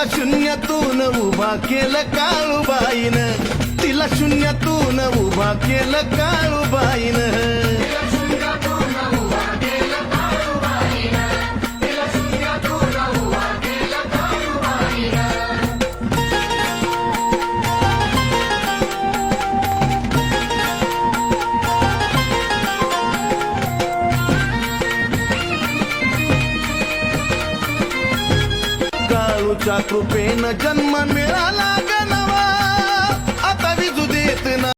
तिला शून्यातून उभा केलं काळूबाईनं, तिला शून्यातून उभा केलं काळूबाईनं. काळूच्या कृपेनं जन्म मिळाला